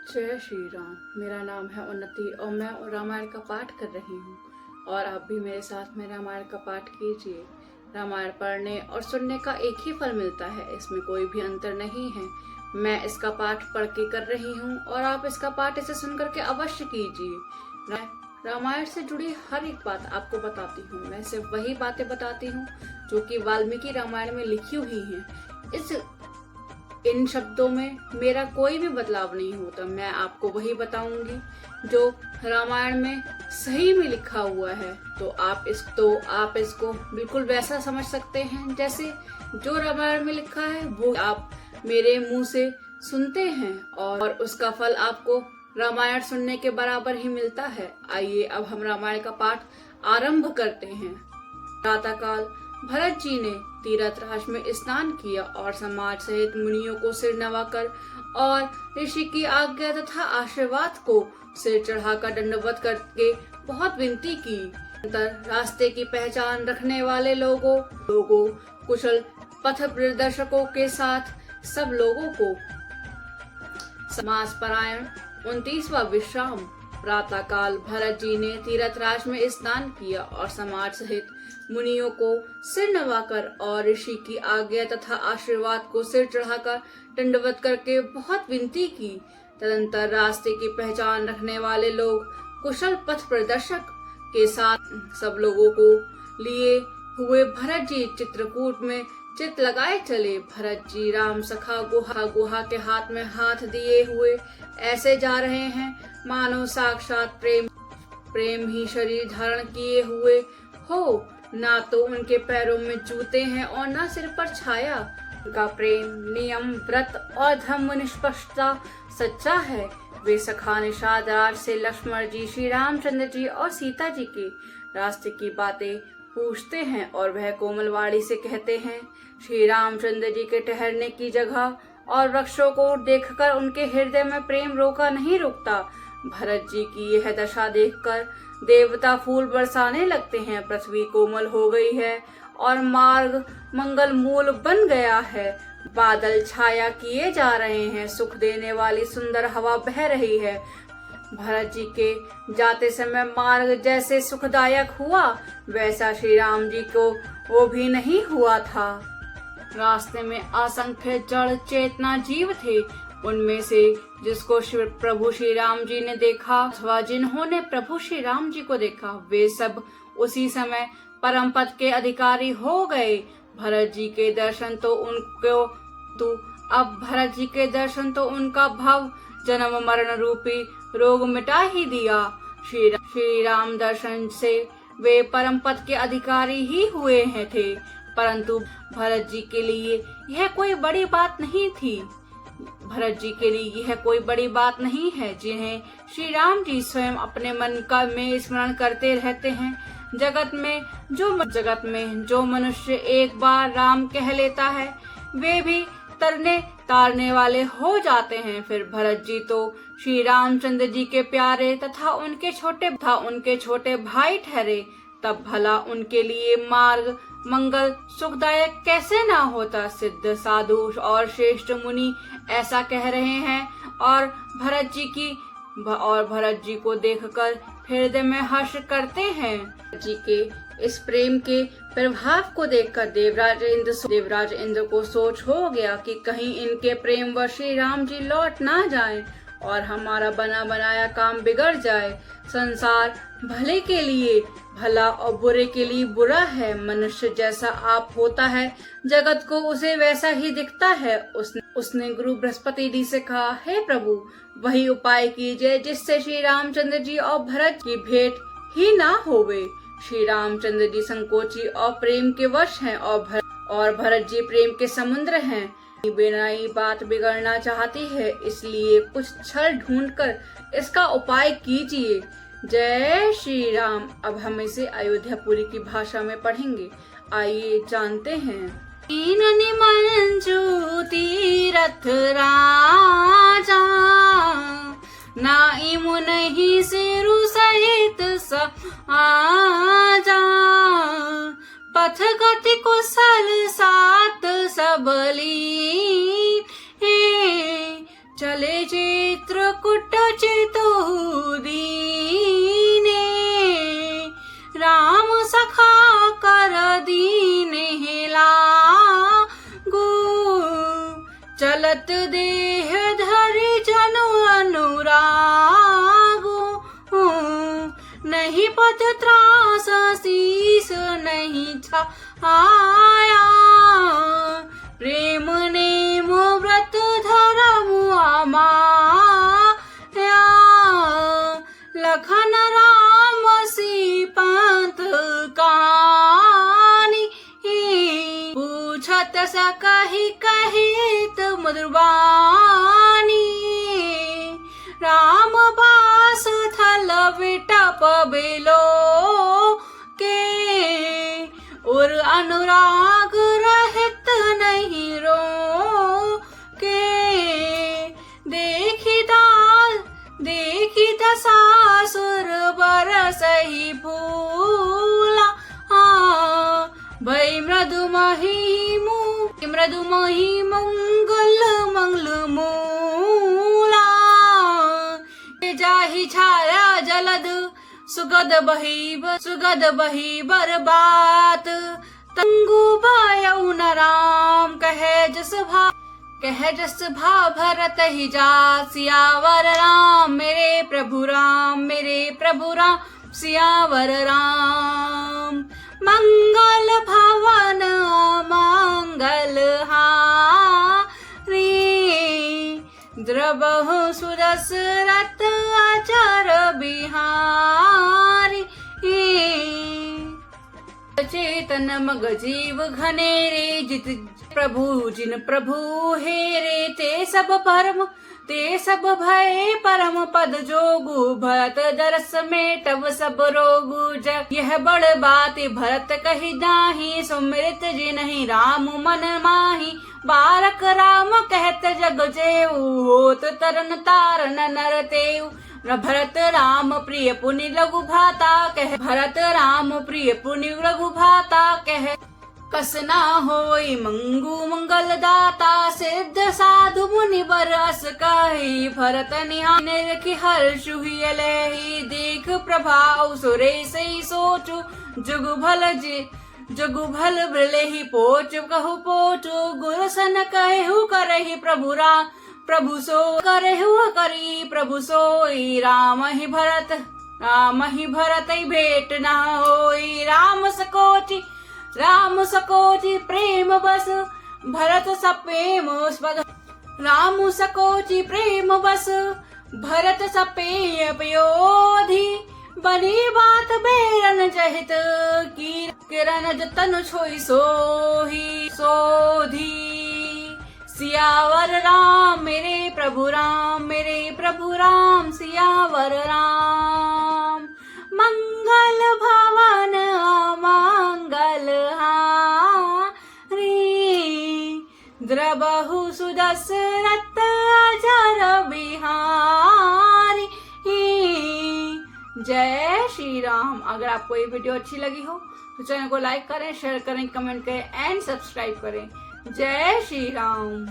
जय श्री राम। मेरा नाम है उन्नति और मैं रामायण का पाठ कर रही हूँ और आप भी मेरे साथ में रामायण का पाठ कीजिए। रामायण पढ़ने और सुनने का एक ही फल मिलता है, इसमें कोई भी अंतर नहीं है। मैं इसका पाठ पढ़ के कर रही हूँ और आप इसका पाठ इसे सुन करके अवश्य कीजिए। रामायण से जुड़ी हर एक बात आपको बताती हूँ। मैं सिर्फ वही बातें बताती हूँ जो कि वाल्मीकि रामायण में लिखी हुई हैं। इन शब्दों में मेरा कोई भी बदलाव नहीं होता। मैं आपको वही बताऊंगी जो रामायण में सही में लिखा हुआ है। तो आप इसको बिल्कुल वैसा समझ सकते हैं जैसे जो रामायण में लिखा है वो आप मेरे मुंह से सुनते हैं और उसका फल आपको रामायण सुनने के बराबर ही मिलता है। आइए अब हम रामायण का पाठ आरंभ करते हैं। प्रातःकाल भरत जी ने तीर्थराज में स्नान किया और समाज सहित मुनियों को सिर नवाकर और ऋषि की आज्ञा तथा आशीर्वाद को सिर चढ़ाकर दंडवत करके बहुत विनती की। रास्ते की पहचान रखने वाले लोगों कुशल पथ प्रदर्शकों के साथ सब लोगों को समास परायण 29वां विश्राम। प्रातःकाल भरत जी ने तीर्थराज में स्नान किया और समाज सहित मुनियों को सिर नवाकर और ऋषि की आज्ञा तथा आशीर्वाद को सिर चढ़ाकर दंडवत करके बहुत विनती की। तदंतर रास्ते की पहचान रखने वाले लोग कुशल पथ प्रदर्शक के साथ सब लोगों को लिए हुए भरत जी चित्रकूट में चित लगाए चले। भरत जी राम सखा गुहा के हाथ में हाथ दिए हुए ऐसे जा रहे हैं मानो साक्षात प्रेम ही शरीर धारण किए हुए हो। ना तो उनके पैरों में जूते हैं और ना सिर पर छाया। उनका प्रेम नियम व्रत और धर्म निष्पक्षता सच्चा है। वे सखा निषाद राज से लक्ष्मण जी, श्री रामचंद्र जी और सीता जी के रास्ते की बातें पूछते हैं और वह कोमलवाड़ी से कहते हैं। श्री रामचंद्र जी के ठहरने की जगह और वृक्षों को देखकर उनके हृदय में प्रेम रोका नहीं रुकता। भरत जी की यह दशा देखकर देवता फूल बरसाने लगते हैं। पृथ्वी कोमल हो गई है और मार्ग मंगल मूल बन गया है। बादल छाया किए जा रहे हैं। सुख देने वाली सुंदर हवा बह रही है। भरत जी के जाते समय मार्ग जैसे सुखदायक हुआ वैसा श्री राम जी को वो भी नहीं हुआ था। रास्ते में असंख्य जड़ चेतना जीव थे। उनमें से जिसको प्रभु श्री राम जी ने देखा अथवा जिन्होंने प्रभु श्री राम जी को देखा वे सब उसी समय परम पद के अधिकारी हो गए। भरत जी के दर्शन तो उनका भव जन्म मरण रूपी रोग मिटा ही दिया। श्री राम दर्शन से वे परम पद के अधिकारी ही हुए हैं थे। परंतु भरत जी के लिए यह कोई बड़ी बात नहीं थी। भरत जी के लिए यह कोई बड़ी बात नहीं है जिन्हें श्री राम जी स्वयं अपने मन का में स्मरण करते रहते हैं। जगत में जो मनुष्य एक बार राम कह लेता है वे भी तरने तारने वाले हो जाते हैं। फिर भरत जी तो श्री रामचंद्र जी के प्यारे तथा उनके छोटे भाई ठहरे। तब भला उनके लिए मार्ग मंगल सुखदायक कैसे ना होता। सिद्ध साधु और श्रेष्ठ मुनि ऐसा कह रहे हैं और भरत जी को देखकर हृदय में हर्ष करते हैं। जी के इस प्रेम के प्रभाव को देखकर देवराज इंद्र को सोच हो गया कि कहीं इनके प्रेम व श्री राम जी लौट ना जाएं और हमारा बना बनाया काम बिगड़ जाए। संसार भले के लिए भला और बुरे के लिए बुरा है। मनुष्य जैसा आप होता है जगत को उसे वैसा ही दिखता है। उसने गुरु बृहस्पति जी से कहा, हे प्रभु वही उपाय कीजिए जिससे श्री रामचंद्र जी और भरत की भेंट ही ना होवे। श्री रामचंद्र जी संकोची और प्रेम के वश हैं और भरत जी प्रेम के समुद्र हैं। बेनाई बात बिगड़ना चाहती है, इसलिए कुछ छल ढूंढकर इसका उपाय कीजिए। जय श्री राम। अब हम इसे अयोध्यापुरी की भाषा में पढ़ेंगे। आइए जानते हैं। मंजू तीरथ राजा नाई मुनहि सिरु सहित आजा। पथ गति कुशल सात सबली चले चित्रकूट चितु दीने, राम सखा कर दीने लागू। चलत देह धरि जनु अनुरागु, नहीं पद त्रास शीस नहीं छाया। प्रेम नेम व्रत धर्म अमाया, लखन राम सीपत कहानी। पूछत सकहि कहित मधुर वाणी, राम बास थल विटप बेलो के। और अनुराग रहित नहीं रो के। देखी दसासुर बरसहि फूला, भई मृदुमही मंगल मूला। जाहि छाया जलद सुगद बही बरबात। तंगु भयउ न राम कहे जस भा भरत ही जात। सियावर राम मेरे प्रभु राम सियावर राम। मंगल भवन मंगल हारी, द्रबहु सुदशरथ अचर बिहारी। चेतन मग जीव घनेरे, जित प्रभु जिन प्रभु हेरे। ते सब भय परम पद जोगु, भरत दरस में तब सब रोगु। जग यह बड़ बात भरत कही दाही, सुमिरत जिनहि राम मन माही। बालक राम कहत जग जेऊ, होत तरन तारन नर तेऊ। भरत राम प्रिय पुनि लघु भाता कह, भरत राम प्रिय पुनि लघु भाता कह। कस ना होई मंगू मंगल दाता, सिद्ध साधु मुनि बरस कही। भरत निहार हर्षु हियलहि, देख प्रभाव सुरेश सोचु। जुगु भल ब्रलेहि पोच कहु पोचु। गुरु सन कहु करहि प्रभु राम, प्रभु सो करहु करी प्रभु सोई। राम ही भरत भेट न होई। राम सकोचि प्रेम बस, भरत सप्रेम पद। राम सकोचि प्रेम बस, भरत सपेय पयोधि। बनी बात बेरन जहित, किरण जतन छोई सोधी। सियावर राम मेरे प्रभु राम सियावर राम। मंगल भवन मंगल हारी, द्रबहु सुदशरथ अचर बिहारी। जय श्री राम। अगर आपको ये वीडियो अच्छी लगी हो तो चैनल को लाइक करें, शेयर करें, कमेंट करें एंड सब्सक्राइब करें। जय श्री राम।